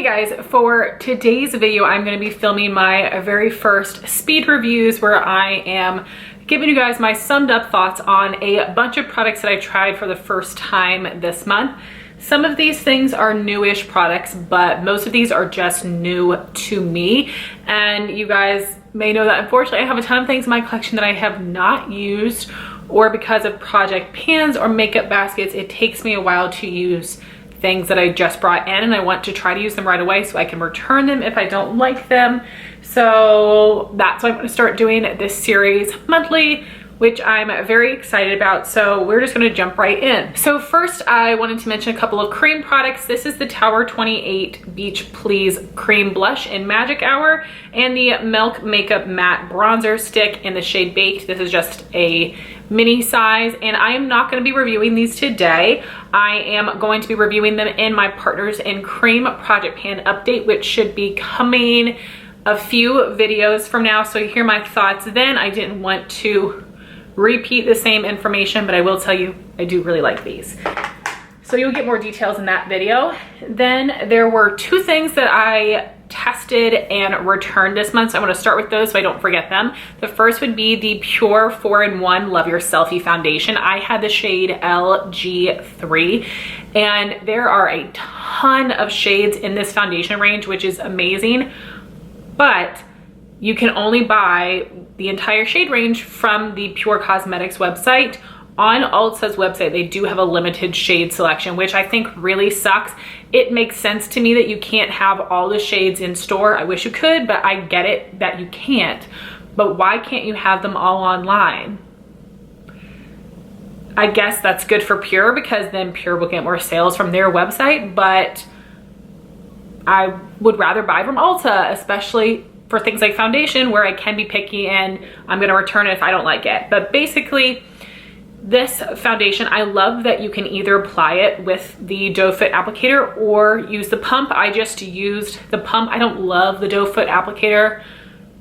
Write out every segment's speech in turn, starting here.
guys, for today's video, I'm going to be filming my very first speed reviews where I am giving you guys my summed up thoughts on a bunch of products that I tried for the first time this month. Some of these things are newish products, but most of these are just new to me. And you guys may know that unfortunately I have a ton of things in my collection that I have not used, or because of project pans or makeup baskets, it takes me a while to use things that I just brought in, and I want to try to use them right away so I can return them if I don't like them. So that's why I'm going to start doing this series monthly, which I'm very excited about. So we're just going to jump right in. So first, I wanted to mention a couple of cream products. This is the Tower28 Beach Please Cream Blush in Magic Hour and the Milk Makeup Matte Bronzer Stick in the shade Baked. This is just a mini size, and I am not going to be reviewing these today. I am going to be reviewing them in my Partners in Cream Project Pan update, which should be coming a few videos from now. So you hear my thoughts then. I didn't want to repeat the same information, but I will tell you I do really like these. So you'll get more details in that video. Then there were two things that I tested and returned this month, so I want to start with those so I don't forget them. The first would be the Pure 4-in-1 Love Your Selfie foundation. I had the shade LG3, and there are a ton of shades in this foundation range, which is amazing, but you can only buy the entire shade range from the Pure Cosmetics website. On Ulta's website, they do have a limited shade selection, which I think really sucks. It makes sense to me that you can't have all the shades in store. I wish you could, but I get it that you can't. But why can't you have them all online? I guess that's good for Pure because then Pure will get more sales from their website, but I would rather buy from Ulta, especially for things like foundation where I can be picky and I'm gonna return it if I don't like it. But basically, this foundation, I love that you can either apply it with the doe foot applicator or use the pump. I just used the pump. I don't love the doe foot applicator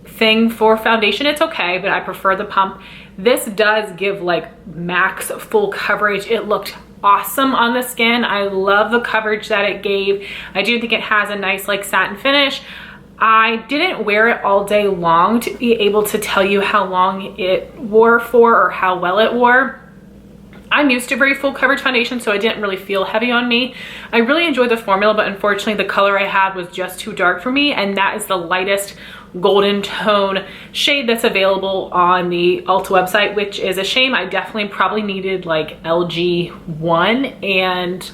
thing for foundation. It's okay, but I prefer the pump. This does give like max full coverage. It looked awesome on the skin. I love the coverage that it gave. I do think it has a nice like satin finish. I didn't wear it all day long to be able to tell you how long it wore for or how well it wore. I'm used to very full coverage foundation, so it didn't really feel heavy on me. I really enjoyed the formula, but unfortunately the color I had was just too dark for me, and that is the lightest golden tone shade that's available on the Ulta website, which is a shame. I definitely probably needed like LG1 and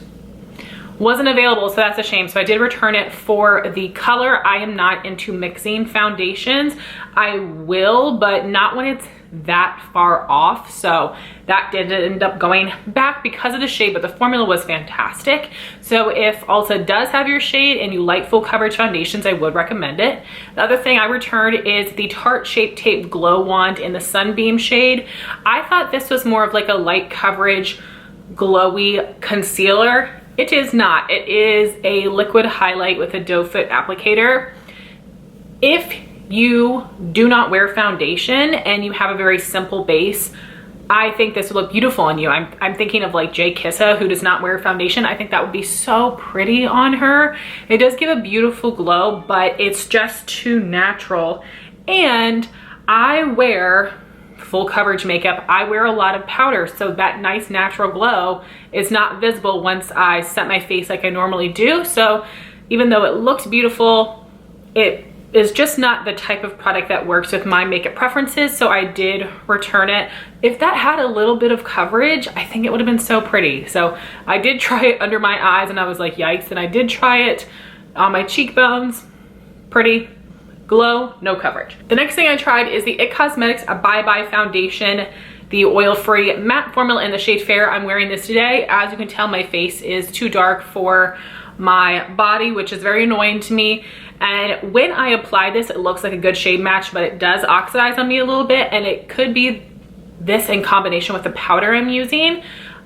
wasn't available, so that's a shame. So I did return it for the color. I am not into mixing foundations. I will, but not when it's that far off. So that did end up going back because of the shade, but the formula was fantastic. So if Ulta does have your shade and you like full coverage foundations, I would recommend it. The other thing I returned is the Tarte Shape Tape Glow Wand in the Sunbeam shade. I thought this was more of like a light coverage, glowy concealer. It is not. It is a liquid highlight with a doe foot applicator. If you do not wear foundation and you have a very simple base, I think this would look beautiful on you. I'm thinking of like Jay Kissa, who does not wear foundation. I think that would be so pretty on her. It does give a beautiful glow, but it's just too natural. And I wear full coverage makeup. I wear a lot of powder, so that nice natural glow is not visible once I set my face like I normally do. So even though it looks beautiful, it is just not the type of product that works with my makeup preferences, so I did return it. If that had a little bit of coverage, I think it would have been so pretty. So I did try it under my eyes and I was like, yikes. And I did try it on my cheekbones. Pretty. Glow, no coverage. The next thing I tried is the IT Cosmetics Bye Bye Foundation, the oil-free matte formula in the shade Fair. I'm wearing this today. As you can tell, my face is too dark for my body, which is very annoying to me. And when I apply this, it looks like a good shade match, but it does oxidize on me a little bit, and it could be this in combination with the powder I'm using.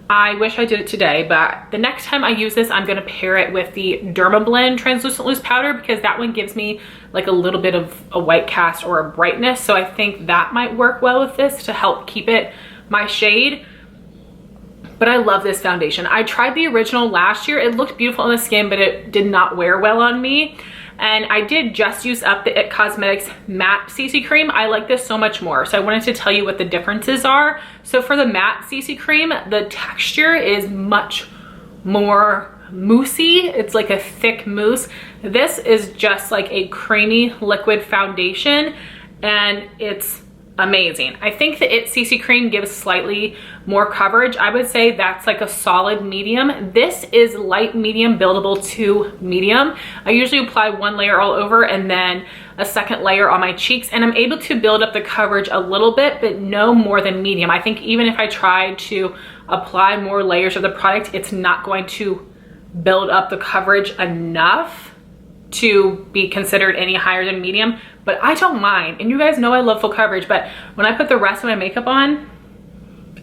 I wish I did it today, but the next time I use this, I'm gonna pair it with the Dermablend Translucent Loose Powder because that one gives me like a little bit of a white cast or a brightness. So I think that might work well with this to help keep it my shade. but I love this foundation. I tried the original last year. It looked beautiful on the skin, but it did not wear well on me. And I did just use up the IT Cosmetics matte CC cream. I like this so much more. So I wanted to tell you what the differences are. So for the matte CC cream, the texture is much more moussey. It's like a thick mousse. This is just like a creamy liquid foundation, and it's amazing. I think the IT CC cream gives slightly more coverage. I would say that's like a solid medium. This is light medium buildable to medium. I usually apply one layer all over and then a second layer on my cheeks, and I'm able to build up the coverage a little bit, but no more than medium. I think even if I tried to apply more layers of the product, it's not going to build up the coverage enough to be considered any higher than medium, but I don't mind. And you guys know I love full coverage, but when I put the rest of my makeup on,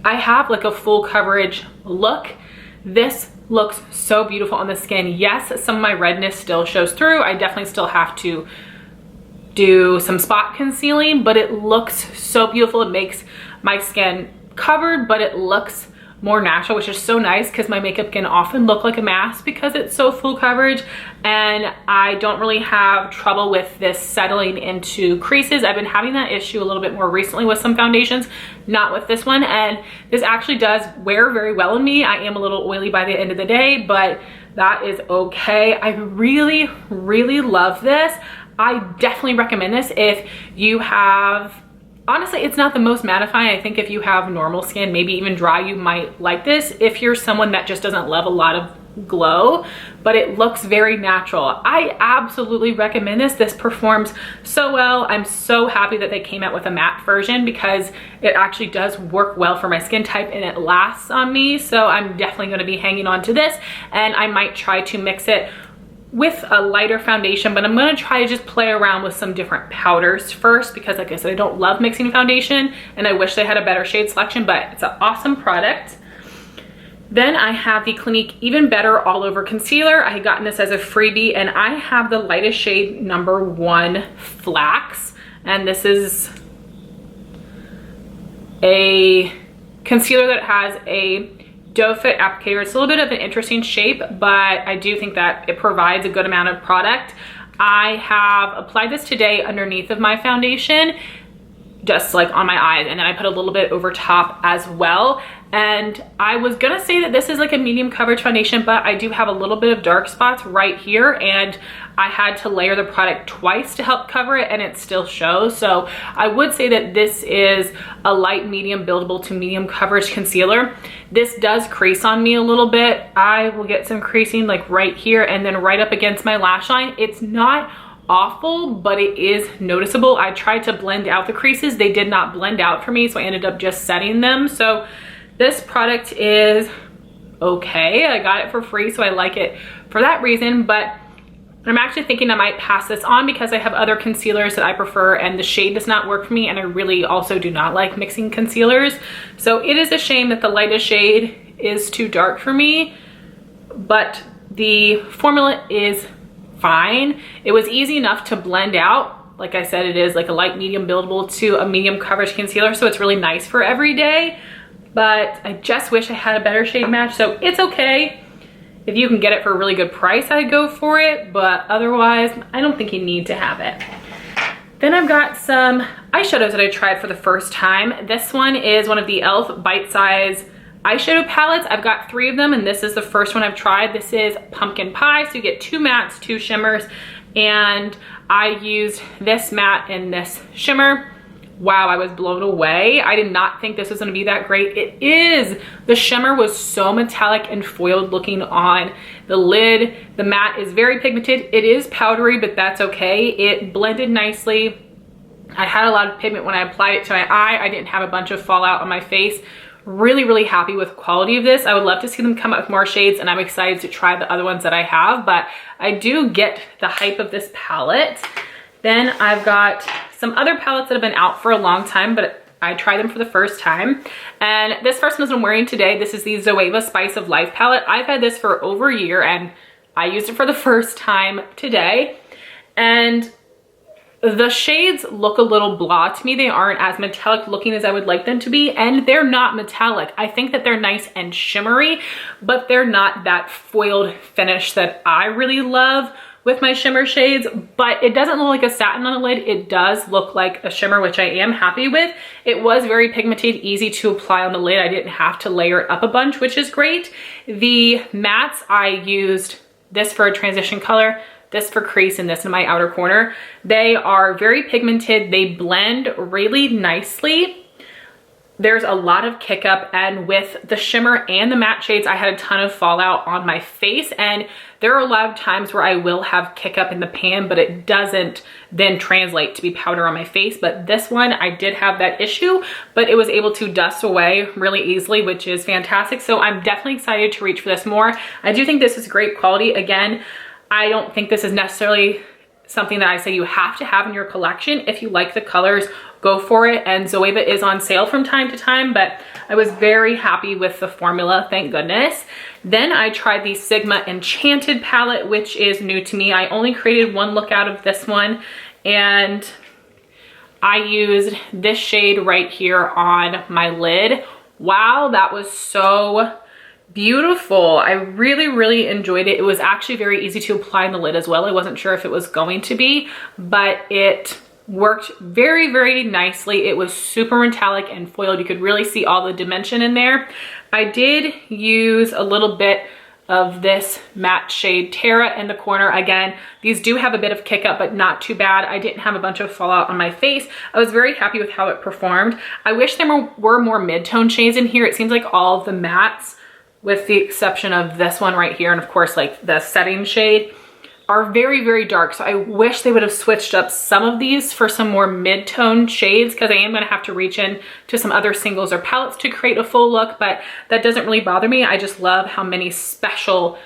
I have like a full coverage look. This looks so beautiful on the skin. Yes, some of my redness still shows through. I definitely still have to do some spot concealing, but it looks so beautiful. It makes my skin covered, but it looks more natural, which is so nice because my makeup can often look like a mask because it's so full coverage, and I don't really have trouble with this settling into creases. I've been having that issue a little bit more recently with some foundations, not with this one, and this actually does wear very well on me. I am a little oily by the end of the day, but that is okay. I really, really love this. I definitely recommend this if you have, honestly, it's not the most mattifying. I think if you have normal skin, maybe even dry, you might like this. If you're someone that just doesn't love a lot of glow, but it looks very natural, I absolutely recommend this. This performs so well. I'm so happy that they came out with a matte version because it actually does work well for my skin type and it lasts on me. So I'm definitely going to be hanging on to this, and I might try to mix it with a lighter foundation, but I'm gonna try to just play around with some different powders first because, like I said, I don't love mixing foundation and I wish they had a better shade selection, but it's an awesome product. Then I have the Clinique Even Better All Over Concealer. I had gotten this as a freebie, and I have the lightest shade number 1 Flax, and this is a concealer that has a doe foot applicator. It's a little bit of an interesting shape, but I do think that it provides a good amount of product. I have applied this today underneath of my foundation, just like on my eyes, and then I put a little bit over top as well. And I was gonna say that this is like a medium coverage foundation, but I do have a little bit of dark spots right here, and I had to layer the product twice to help cover it, and it still shows. So I would say that this is a light medium buildable to medium coverage concealer. This does crease on me a little bit. I will get some creasing like right here and then right up against my lash line. It's not awful, but it is noticeable. I tried to blend out the creases. They did not blend out for me, so I ended up just setting them. So this product is okay. I got it for free, so I like it for that reason, but I'm actually thinking I might pass this on because I have other concealers that I prefer and the shade does not work for me, and I really also do not like mixing concealers. So it is a shame that the lightest shade is too dark for me, but the formula is fine. It was easy enough to blend out. Like I said, it is like a light medium buildable to a medium coverage concealer, so it's really nice for every day, but I just wish I had a better shade match. So it's okay. If you can get it for a really good price, I'd go for it, but otherwise, I don't think you need to have it. Then I've got some eyeshadows that I tried for the first time. This one is one of the e.l.f. Bite Size eyeshadow palettes. I've got 3 of them, and this is the first one I've tried. This is Pumpkin Pie, so you get 2 mattes, 2 shimmers, and I used this matte and this shimmer. Wow, I was blown away. I did not think this was gonna be that great. It is. The shimmer was so metallic and foiled looking on the lid. The matte is very pigmented. It is powdery, but that's okay. It blended nicely. I had a lot of pigment when I applied it to my eye. I didn't have a bunch of fallout on my face. Really, really happy with the quality of this. I would love to see them come out with more shades, and I'm excited to try the other ones that I have, but I do get the hype of this palette. Then I've got some other palettes that have been out for a long time, but I tried them for the first time. And this first one I'm wearing today, this is the Zoeva Spice of Life palette. I've had this for over a year, and I used it for the first time today. And The shades look a little blah to me. They aren't as metallic looking as I would like them to be, and they're not metallic. I think that they're nice and shimmery, but they're not that foiled finish that I really love with my shimmer shades. But it doesn't look like a satin on the lid. It does look like a shimmer, which I am happy with. It was very pigmented, easy to apply on the lid. I didn't have to layer it up a bunch, which is great. The mattes, I used this for a transition color, this for crease, and this in my outer corner. They are very pigmented. They blend really nicely. There's a lot of kick up, and with the shimmer and the matte shades, I had a ton of fallout on my face, and there are a lot of times where I will have kick up in the pan, but it doesn't then translate to be powder on my face. But this one, I did have that issue, but it was able to dust away really easily, which is fantastic. So I'm definitely excited to reach for this more. I do think this is great quality. Again, I don't think this is necessarily something that I say you have to have in your collection. If you like the colors, go for it. And Zoeva is on sale from time to time, but I was very happy with the formula, thank goodness. Then I tried the Sigma Enchanted palette, which is new to me. I only created one look out of this one, and I used this shade right here on my lid. Wow, that was so beautiful. I really enjoyed it. It was actually very easy to apply on the lid as well. I wasn't sure if it was going to be, but it worked very nicely. It was super metallic and foiled. You could really see all the dimension in there. I did use a little bit of this matte shade Terra in the corner. Again, these do have a bit of kick up, but not too bad. I didn't have a bunch of fallout on my face. I was very happy with how it performed. I wish there were more mid-tone shades in here. It seems like all of the mattes, with the exception of this one right here, and of course like the setting shade, are very dark. So I wish they would have switched up some of these for some more mid-tone shades, because I am going to have to reach in to some other singles or palettes to create a full look, but that doesn't really bother me. I just love how many special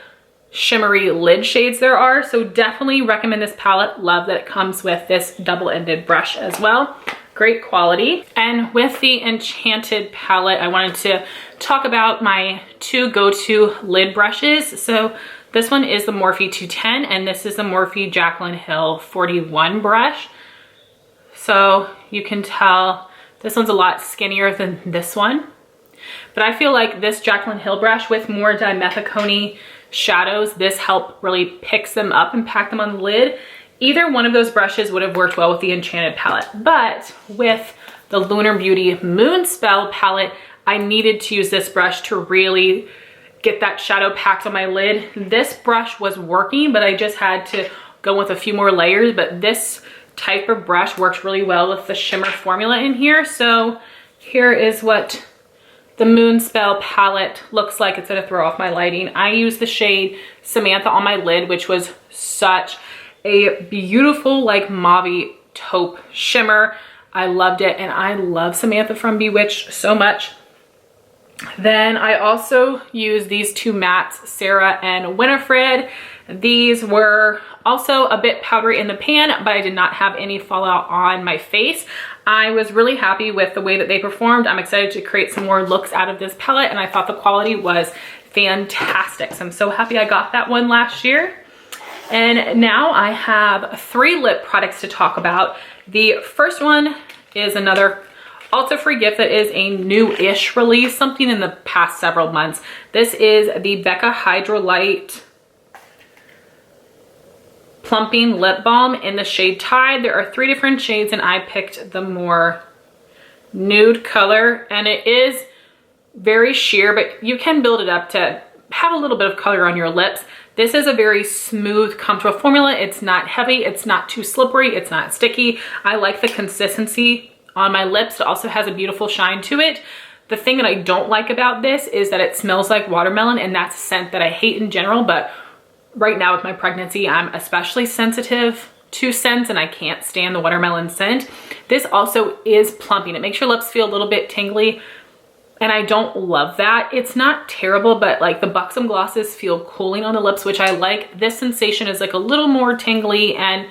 shimmery lid shades there are. So definitely recommend this palette. Love that it comes with this double-ended brush as well. Great quality. And with the Enchanted palette, I wanted to talk about my two go-to lid brushes. So this one is the Morphe 210, and this is the Morphe Jaclyn Hill 41 brush. So you can tell this one's a lot skinnier than this one. But I feel like this Jaclyn Hill brush with more dimethicone shadows, this helped really picks them up and pack them on the lid. Either one of those brushes would have worked well with the Enchanted palette, but with the Lunar Beauty Moonspell palette, I needed to use this brush to really get that shadow packed on my lid. This brush was working, but I just had to go with a few more layers, but this type of brush works really well with the shimmer formula in here. So here is what the Moonspell palette looks like. It's gonna throw off my lighting. I used the shade Samantha on my lid, which was such a beautiful like mauve taupe shimmer. I loved it, and I love Samantha from Bewitched so much. Then I also used these two mattes, Sarah and Winifred. These were also a bit powdery in the pan, but I did not have any fallout on my face. I was really happy with the way that they performed. I'm excited to create some more looks out of this palette, and I thought the quality was fantastic. So I'm so happy I got that one last year. And now I have 3 lip products to talk about. The first one is another Ulta free gift that is a new-ish release, something in the past several months. This is the Becca Hydra Light Plumping Lip Balm in the shade Tide. There are 3 different shades, and I picked the more nude color, and it is very sheer, but you can build it up to have a little bit of color on your lips. This is a very smooth, comfortable formula. It's not heavy, it's not too slippery, it's not sticky. I like the consistency on my lips. It also has a beautiful shine to it. The thing that I don't like about this is that it smells like watermelon, and that's a scent that I hate in general, but right now with my pregnancy, I'm especially sensitive to scents, and I can't stand the watermelon scent. This also is plumping. It makes your lips feel a little bit tingly, and I don't love that. It's not terrible, but like the Buxom glosses feel cooling on the lips, which I like. This sensation is like a little more tingly and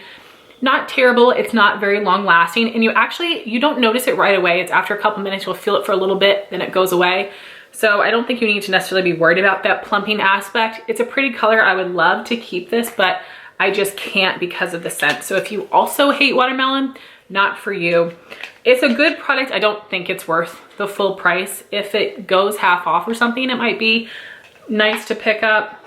not terrible. It's not very long lasting, and you don't notice it right away. It's after a couple minutes, you'll feel it for a little bit, then it goes away. So I don't think you need to necessarily be worried about that plumping aspect. It's a pretty color. I would love to keep this, but I just can't because of the scent. So if you also hate watermelon, not for you. It's a good product. I don't think it's worth the full price. If it goes half off or something, it might be nice to pick up.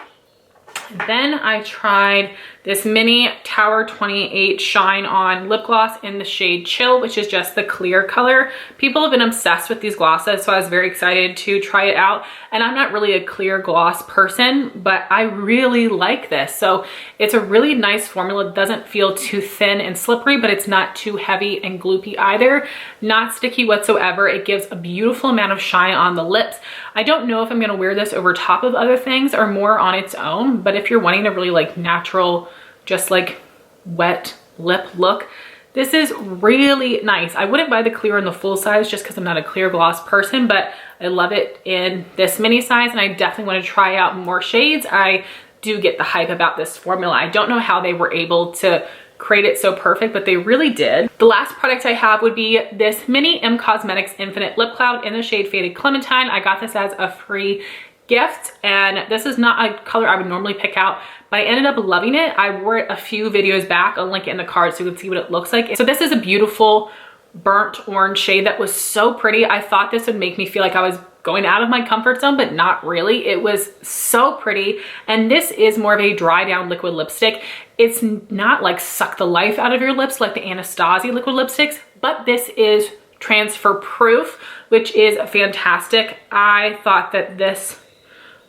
Then I tried this mini Tower28 Shine On lip gloss in the shade Chill, which is just the clear color. People have been obsessed with these glosses, so I was very excited to try it out. And I'm not really a clear gloss person, but I really like this. So it's a really nice formula. It doesn't feel too thin and slippery, but it's not too heavy and gloopy either. Not sticky whatsoever. It gives a beautiful amount of shine on the lips. I don't know if I'm gonna wear this over top of other things or more on its own, but if you're wanting a really like natural, just like wet lip look, this is really nice. I wouldn't buy the clear in the full size just because I'm not a clear gloss person, but I love it in this mini size, and I definitely want to try out more shades. I do get the hype about this formula. I don't know how they were able to create it so perfect, but they really did. The last product I have would be this mini M Cosmetics Infinite Lip Cloud in the shade Faded Clementine. I got this as a free gift, and this is not a color I would normally pick out, but I ended up loving it. I wore it a few videos back. I'll link it in the card so you can see what it looks like. So this is a beautiful burnt orange shade that was so pretty. I thought this would make me feel like I was going out of my comfort zone, but not really. It was so pretty. And this is more of a dry down liquid lipstick. It's not like suck the life out of your lips like the Anastasia liquid lipsticks, but this is transfer proof, which is fantastic. I thought that this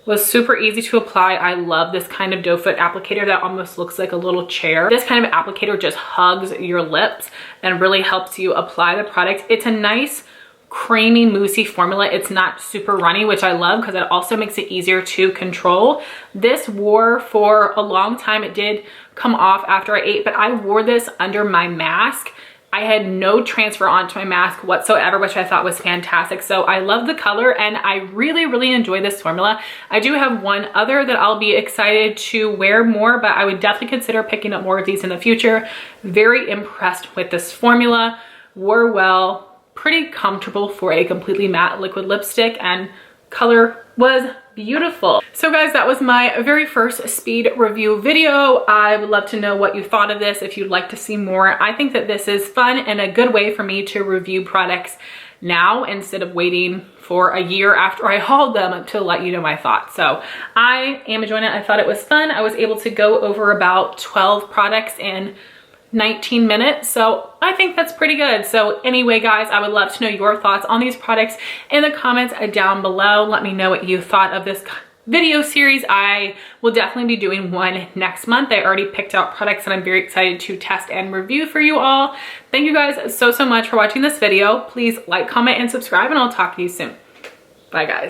was super easy to apply. I love this kind of doe foot applicator that almost looks like a little chair. This kind of applicator just hugs your lips and really helps you apply the product. It's a nice creamy moussey formula. It's not super runny, which I love because it also makes it easier to control. This wore for a long time. It did come off after I ate, but I wore this under my mask. I had no transfer onto my mask whatsoever, which I thought was fantastic. So I love the color and I really, really enjoy this formula. I do have one other that I'll be excited to wear more, but I would definitely consider picking up more of these in the future. Very impressed with this formula. Wore well, pretty comfortable for a completely matte liquid lipstick, and color was beautiful. So guys, that was my very first speed review video. I would love to know what you thought of this, if you'd like to see more. I think that this is fun and a good way for me to review products now instead of waiting for a year after I hauled them to let you know my thoughts. So I am enjoying it. I thought it was fun. I was able to go over about 12 products in 19 minutes, so I think that's pretty good. So anyway guys, I would love to know your thoughts on these products in the comments down below. Let me know what you thought of this video series. I will definitely be doing one next month. I already picked out products and I'm very excited to test and review for you all. Thank you guys so much for watching this video. Please like, comment, and subscribe, and I'll talk to you soon. Bye guys.